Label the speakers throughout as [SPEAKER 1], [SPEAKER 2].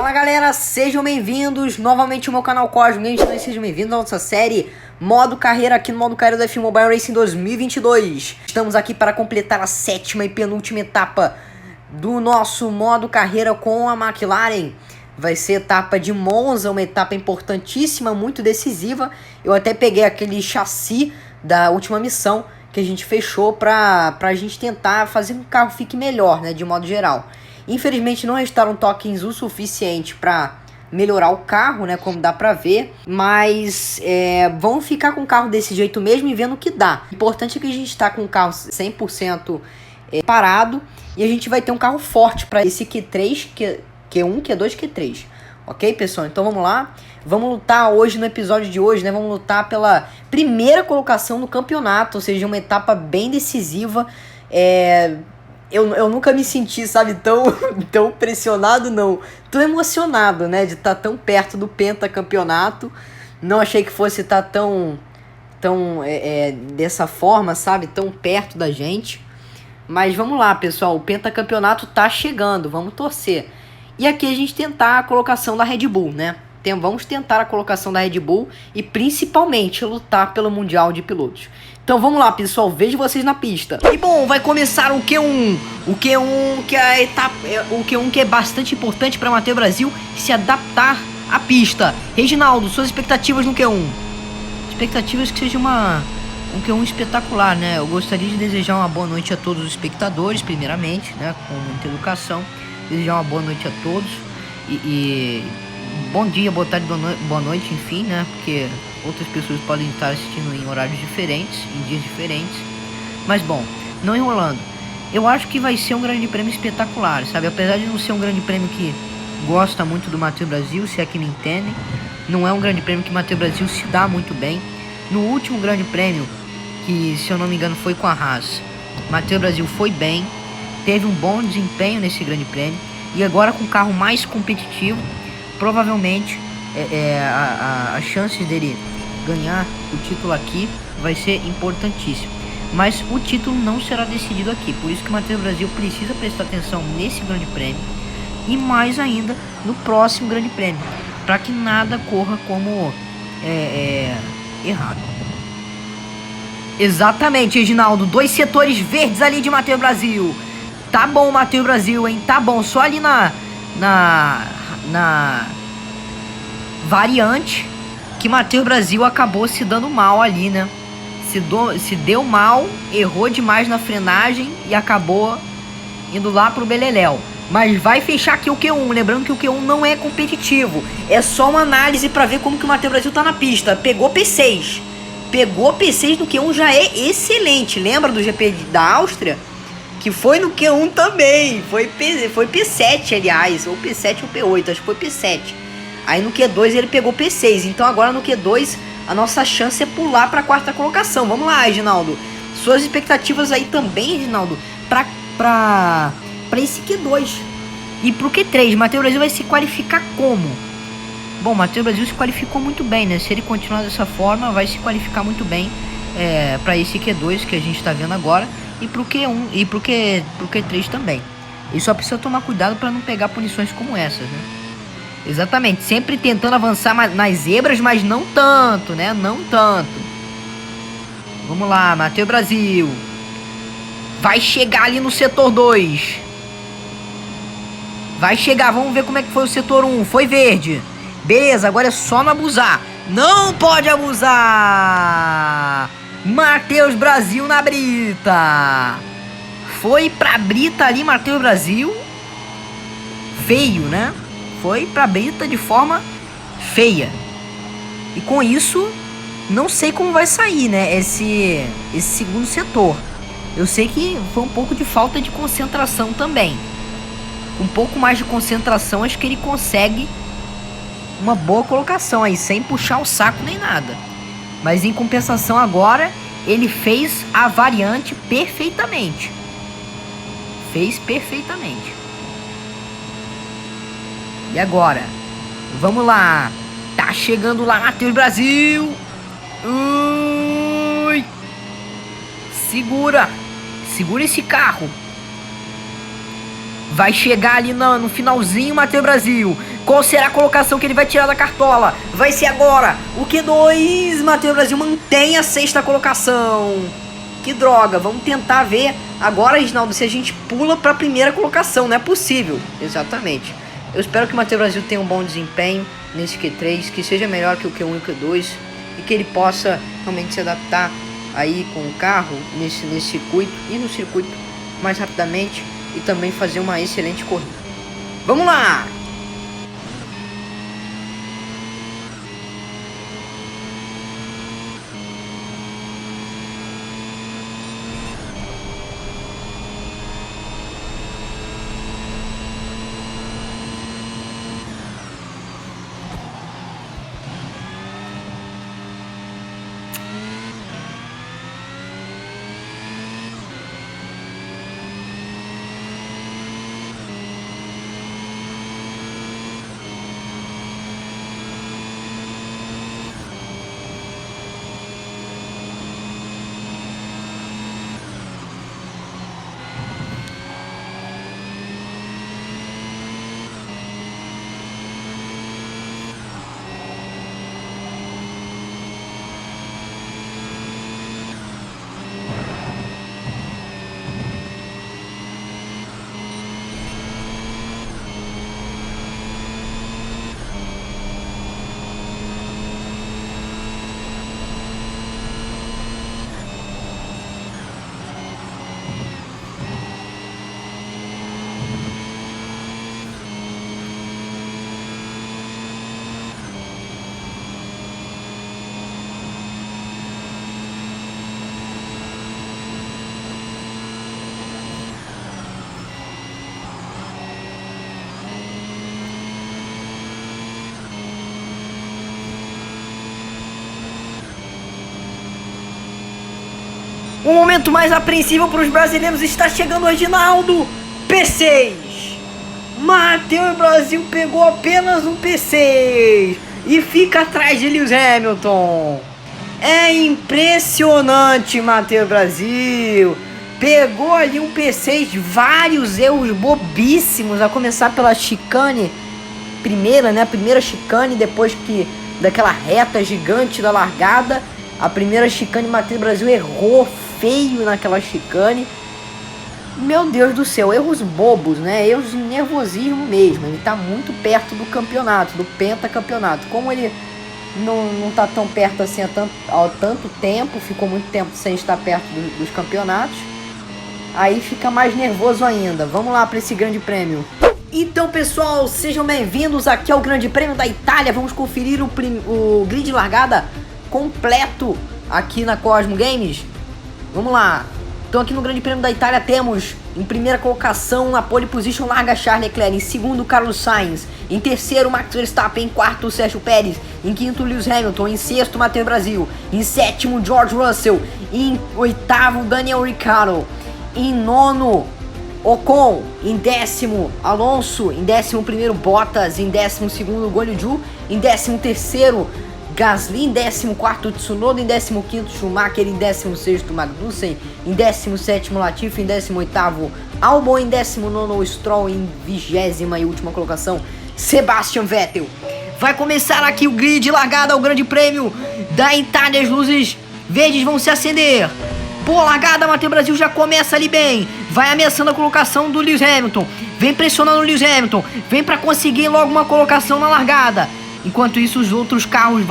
[SPEAKER 1] Fala galera, sejam bem-vindos novamente ao meu canal Cosmo Games, sejam bem-vindos à nossa série Modo Carreira aqui no Modo Carreira da F1 Mobile Racing 2022. Estamos aqui para completar a sétima e penúltima etapa do nosso Modo Carreira com a McLaren. Vai ser etapa de Monza, uma etapa importantíssima, muito decisiva. Eu até peguei aquele chassi da última missão que a gente fechou pra gente tentar fazer com que o carro fique melhor, né, de modo geral. Infelizmente não restaram tokens o suficiente para melhorar o carro, né, como dá pra ver, mas vamos ficar com o carro desse jeito mesmo e vendo o que dá. O importante é que a gente tá com o carro 100% parado e a gente vai ter um carro forte para esse Q3, Q1, Q2, Q3. Ok, pessoal? Então vamos lá. Vamos lutar hoje, no episódio de hoje, né? Vamos lutar pela primeira colocação no campeonato, ou seja, uma etapa bem decisiva. Eu nunca me senti, sabe, tão pressionado, não. Tão emocionado, né, de estar tão perto do pentacampeonato. Não achei que fosse estar tão dessa forma, sabe, tão perto da gente. Mas vamos lá, pessoal, o pentacampeonato tá chegando, vamos torcer. E aqui a gente tentar a colocação da Red Bull, né? Vamos tentar a colocação da Red Bull e principalmente lutar pelo Mundial de Pilotos. Então vamos lá, pessoal, vejo vocês na pista. E bom, vai começar o Q1. O Q1 que é a etapa, o Q1 que é bastante importante para Matheus Brasil se adaptar à pista. Reginaldo, suas expectativas no Q1? Expectativas que seja um Q1 espetacular, né? Eu gostaria de desejar uma boa noite a todos os espectadores, primeiramente, né, com muita educação. Desejar uma boa noite a todos e bom dia, boa tarde, boa noite, enfim, né? Porque outras pessoas podem estar assistindo em horários diferentes, em dias diferentes. Mas bom, não enrolando, eu acho que vai ser um grande prêmio espetacular, sabe? Apesar de não ser um grande prêmio que gosta muito do Matheus Brasil, se é que me entendem, não é um grande prêmio que o Matheus Brasil se dá muito bem. No último grande prêmio, que se eu não me engano foi com a Haas, Matheus Brasil foi bem, teve um bom desempenho nesse grande prêmio. E agora com o carro mais competitivo, provavelmente as chances dele ganhar o título aqui vai ser importantíssimo. Mas o título não será decidido aqui, por isso que o Matheus Brasil precisa prestar atenção nesse grande prêmio e mais ainda no próximo grande prêmio, para que nada corra como errado. Exatamente, Reginaldo, 2 setores verdes ali de Matheus Brasil. Tá bom, Matheus Brasil, hein? Tá bom, só ali na variante que Matheus Brasil acabou se dando mal ali, né? Se deu mal, errou demais na frenagem e acabou indo lá pro Beleléu. Mas vai fechar aqui o Q1, lembrando que o Q1 não é competitivo. É só uma análise para ver como que o Matheus Brasil tá na pista. Pegou P6. Pegou P6 no Q1 já é excelente. Lembra do GP da Áustria? Que foi no Q1 também, foi P7, aliás, ou P7 ou P8, acho que foi P7. Aí no Q2 ele pegou P6, então agora no Q2 a nossa chance é pular para a 4ª colocação. Vamos lá, Reginaldo, suas expectativas aí também, Reginaldo, para esse Q2 e pro Q3. Matheus Brasil vai se qualificar como? Bom, Matheus Brasil se qualificou muito bem, né? Se ele continuar dessa forma, vai se qualificar muito bem para esse Q2 que a gente está vendo agora. E pro Q1 e pro Q3 também. E só precisa tomar cuidado para não pegar punições como essas, né? Exatamente, sempre tentando avançar nas zebras, mas não tanto, né? Não tanto. Vamos lá, Matheus Brasil. Vai chegar ali no setor 2. Vai chegar, vamos ver como é que foi o setor 1. Foi verde. Beleza, agora é só não abusar. Não pode abusar. Matheus Brasil na brita. Foi pra brita ali, Matheus Brasil. Feio, né? Foi pra brita de forma feia. E com isso, não sei como vai sair, né? Esse segundo setor. Eu sei que foi um pouco de falta de concentração também. Um pouco mais de concentração, acho que ele consegue uma boa colocação aí, sem puxar o saco nem nada. Mas em compensação agora, ele fez a variante perfeitamente. Fez perfeitamente. E agora? Vamos lá. Tá chegando lá, Matheus Brasil. Ui. Segura. Segura esse carro. Vai chegar ali no finalzinho, Matheus Brasil. Qual será a colocação que ele vai tirar da cartola? Vai ser agora o Q2. Matheus Brasil mantém a 6ª colocação. Que droga, vamos tentar ver agora, Reginaldo, se a gente pula para a 1ª colocação. Não é possível. Exatamente. Eu espero que o Matheus Brasil tenha um bom desempenho nesse Q3, que seja melhor que o Q1 e o Q2, e que ele possa realmente se adaptar aí com o carro nesse circuito e no circuito mais rapidamente, e também fazer uma excelente corrida. Vamos lá! O momento mais apreensível para os brasileiros está chegando, Reginaldo. P6. Matheus Brasil pegou apenas um P6 e fica atrás de Lewis Hamilton. É impressionante, Matheus Brasil. Pegou ali um P6, vários erros bobíssimos, a começar pela chicane primeira, né? A primeira chicane, depois que daquela reta gigante da largada. A primeira chicane, Matheus Brasil errou feio naquela chicane. Meu Deus do céu, erros bobos, né? Erros de nervosismo mesmo. Ele tá muito perto do campeonato, do pentacampeonato. Como ele não tá tão perto assim há tanto tempo, ficou muito tempo sem estar perto dos campeonatos, aí fica mais nervoso ainda. Vamos lá para esse grande prêmio. Então, pessoal, sejam bem-vindos aqui ao Grande Prêmio da Itália. Vamos conferir o grid de largada completo aqui na Cosmo Games. Vamos lá. Então aqui no Grande Prêmio da Itália temos em primeira colocação na pole position larga Charles Leclerc, em segundo Carlos Sainz, em terceiro Max Verstappen, em quarto Sérgio Pérez, em quinto Lewis Hamilton, em sexto Matheus Brasil, em sétimo George Russell, em oitavo Daniel Ricciardo, em nono Ocon, em décimo Alonso, em décimo primeiro Bottas, em décimo segundo Guanyu Zhou, em décimo terceiro Gasly, em 14º Tsunoda, em 15º Schumacher, em 16º Magnussen, em 17º Latifi, em 18º Albon, em 19º Stroll, em 20ª e última colocação Sebastian Vettel. Vai começar aqui o grid de largada ao Grande Prêmio da Itália. As luzes verdes vão se acender. Boa largada, Matheus Brasil já começa ali bem. Vai ameaçando a colocação do Lewis Hamilton. Vem pressionando o Lewis Hamilton. Vem para conseguir logo uma colocação na largada. Enquanto isso, os outros carros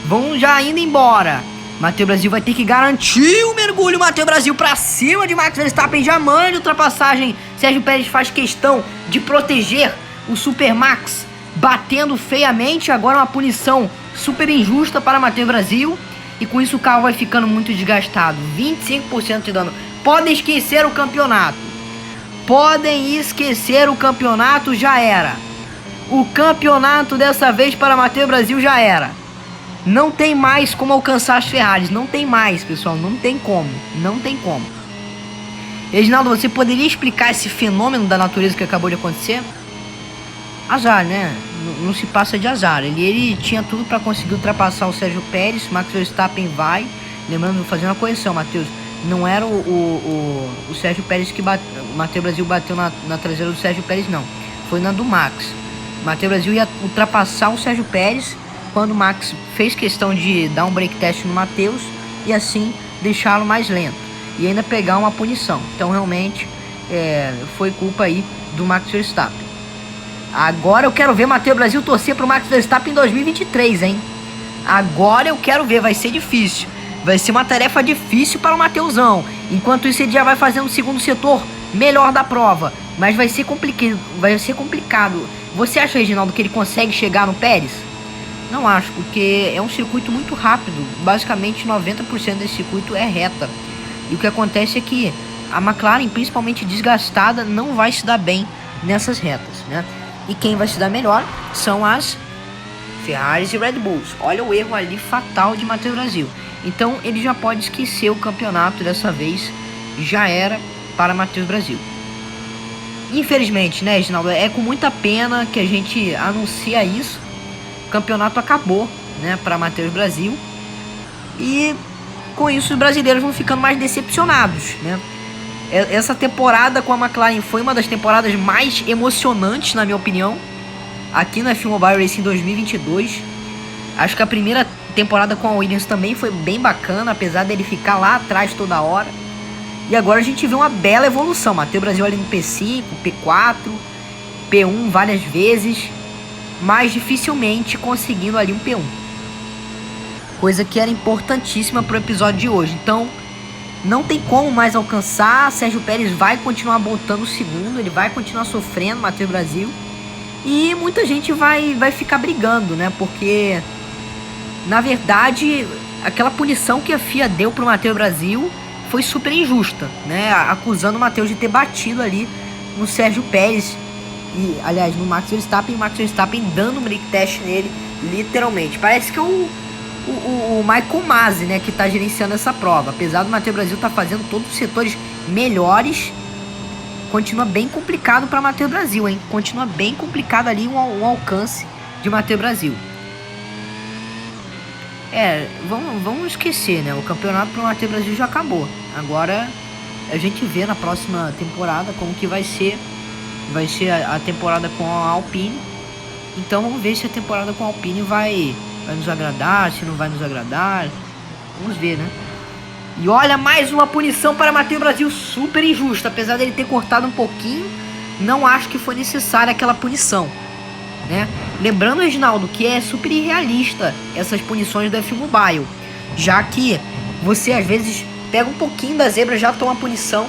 [SPEAKER 1] vão já indo embora. Matheus Brasil vai ter que garantir o mergulho. Matheus Brasil pra cima de Max Verstappen. Já manda ultrapassagem. Sérgio Pérez faz questão de proteger o Super Max, batendo feiamente. Agora uma punição super injusta para Matheus Brasil. E com isso o carro vai ficando muito desgastado. 25% de dano. Podem esquecer o campeonato. Podem esquecer o campeonato, já era. O campeonato dessa vez para Matheus Brasil já era. Não tem mais como alcançar as Ferraris. Não tem mais, pessoal. Não tem como. Não tem como. Reginaldo, você poderia explicar esse fenômeno da natureza que acabou de acontecer? Azar, né? Não se passa de azar. Ele tinha tudo para conseguir ultrapassar o Sérgio Pérez. Max Verstappen vai. Lembrando, fazendo uma correção, Matheus. Não era o Sérgio Pérez que bateu. O Matheus Brasil bateu na traseira do Sérgio Pérez, não. Foi na do Max. Matheus Brasil ia ultrapassar o Sérgio Pérez quando o Max fez questão de dar um break test no Matheus e assim deixá-lo mais lento e ainda pegar uma punição. Então realmente foi culpa aí do Max Verstappen. Agora eu quero ver Matheus Brasil torcer pro Max Verstappen em 2023, hein? Agora eu quero ver, vai ser difícil. Vai ser uma tarefa difícil para o Mateusão. Enquanto isso ele já vai fazendo o segundo setor melhor da prova. Mas vai ser complicado. Você acha, Reginaldo, que ele consegue chegar no Pérez? Não acho, porque é um circuito muito rápido. Basicamente 90% desse circuito é reta. E o que acontece é que a McLaren, principalmente desgastada, não vai se dar bem nessas retas, né? E quem vai se dar melhor são as Ferraris e Red Bulls. Olha o erro ali fatal de Matheus Brasil. Então ele já pode esquecer o campeonato dessa vez. Já era para Matheus Brasil. Infelizmente, né, Reginaldo? É com muita pena que a gente anuncia isso. O campeonato acabou, né, para Matheus Brasil. E com isso os brasileiros vão ficando mais decepcionados, né? Essa temporada com a McLaren foi uma das temporadas mais emocionantes, na minha opinião, aqui na F1 Mobile Racing 2022. Acho que a primeira temporada com a Williams também foi bem bacana, apesar dele ficar lá atrás toda hora. E agora a gente vê uma bela evolução. Matheus Brasil ali no P5, P4, P1 várias vezes, mas dificilmente conseguindo ali um P1. Coisa que era importantíssima para o episódio de hoje. Então não tem como mais alcançar. Sérgio Pérez vai continuar botando o segundo, ele vai continuar sofrendo, Matheus Brasil. E muita gente vai ficar brigando, né? Porque, na verdade, aquela punição que a FIA deu pro Matheus Brasil foi super injusta, né? Acusando o Matheus de ter batido ali no Sérgio Pérez. E, aliás, no Max Verstappen, dando um break test nele, literalmente. Parece que é o Michael Masi, né, que tá gerenciando essa prova. Apesar do Matheus Brasil tá fazendo todos os setores melhores, continua bem complicado para Matheus Brasil, hein? Continua bem complicado ali um alcance de Matheus Brasil. Vamos esquecer, né? O campeonato para o Matheus Brasil já acabou. Agora a gente vê na próxima temporada como que vai ser a temporada com a Alpine. Então vamos ver se a temporada com a Alpine vai nos agradar, se não vai nos agradar. Vamos ver, né? E olha, mais uma punição para Matheus Brasil, super injusta. Apesar dele ter cortado um pouquinho, não acho que foi necessária aquela punição, né? Lembrando, Reginaldo, que é super irrealista essas punições do F1 Mobile, já que você às vezes pega um pouquinho da zebra, já toma punição.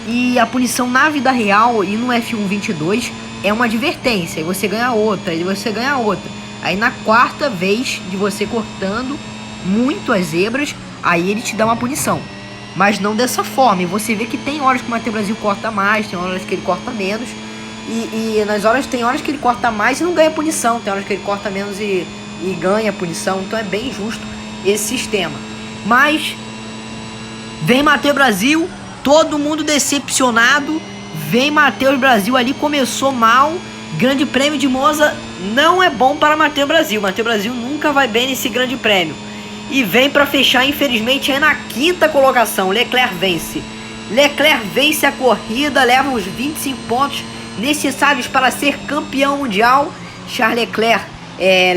[SPEAKER 1] E a punição na vida real e no F1 22 é uma advertência, e você ganha outra, e você ganha outra. Aí na quarta vez de você cortando muito as zebras, aí ele te dá uma punição. Mas não dessa forma. E você vê que tem horas que o Matheus Brasil corta mais, tem horas que ele corta menos. E tem horas que ele corta mais e não ganha punição. Tem horas que ele corta menos e ganha punição. Então é bem injusto esse sistema. Mas vem Matheus Brasil, todo mundo decepcionado. Vem Matheus Brasil ali, começou mal. Grande Prêmio de Monza não é bom para Matheus Brasil. Matheus Brasil nunca vai bem nesse Grande Prêmio. E vem para fechar, infelizmente, aí na quinta colocação. Leclerc vence a corrida, leva os 25 pontos necessários para ser campeão mundial. Charles Leclerc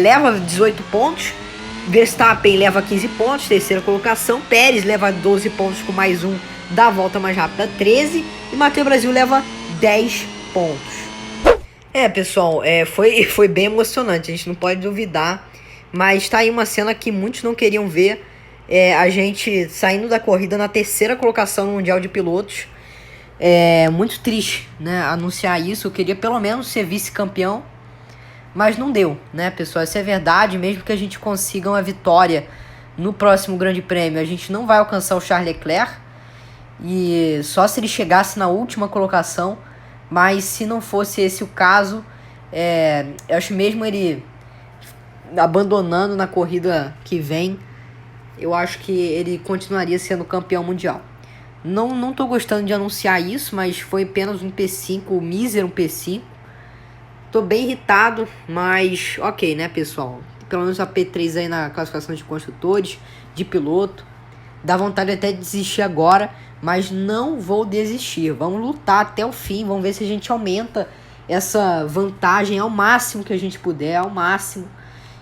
[SPEAKER 1] leva 18 pontos. Verstappen leva 15 pontos, terceira colocação. Pérez leva 12 pontos com mais um da volta mais rápida, 13. E Matheus Brasil leva 10 pontos. Pessoal, foi bem emocionante, a gente não pode duvidar. Mas tá aí uma cena que muitos não queriam ver. A gente saindo da corrida na terceira colocação no Mundial de Pilotos. Muito triste, né, anunciar isso. Eu queria pelo menos ser vice-campeão, mas não deu, né, pessoal? Essa é a verdade. Mesmo que a gente consiga uma vitória no próximo Grande Prêmio, a gente não vai alcançar o Charles Leclerc. E só se ele chegasse na última colocação. Mas se não fosse esse o caso, eu acho mesmo ele abandonando na corrida que vem, eu acho que ele continuaria sendo campeão mundial. Não tô gostando de anunciar isso, mas foi apenas um P5, um mísero P5. Tô bem irritado, mas ok, né, pessoal? Pelo menos a P3 aí na classificação de construtores, de piloto. Dá vontade até de desistir agora, mas não vou desistir. Vamos lutar até o fim, vamos ver se a gente aumenta essa vantagem ao máximo que a gente puder, ao máximo,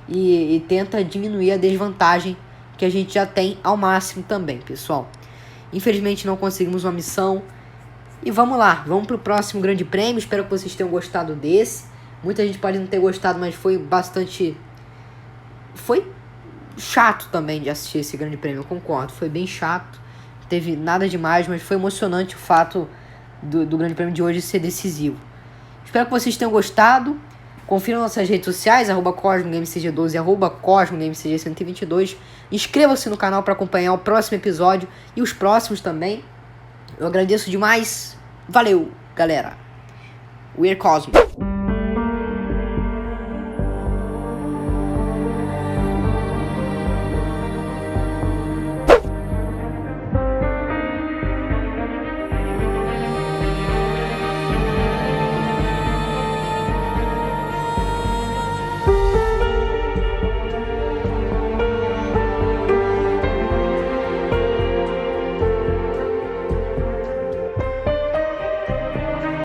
[SPEAKER 1] e tenta diminuir a desvantagem que a gente já tem ao máximo também, pessoal. Infelizmente não conseguimos uma missão. E vamos lá, vamos pro próximo grande prêmio. Espero que vocês tenham gostado desse. Muita gente pode não ter gostado, mas foi bastante... Foi chato também de assistir esse grande prêmio, eu concordo. Foi bem chato, teve nada demais, mas foi emocionante o fato do grande prêmio de hoje ser decisivo. Espero que vocês tenham gostado. Confiram nossas redes sociais, @CosmoGameCG12 e @CosmoGameCG122. Inscreva-se no canal para acompanhar o próximo episódio e os próximos também. Eu agradeço demais. Valeu, galera. We're Cosmo.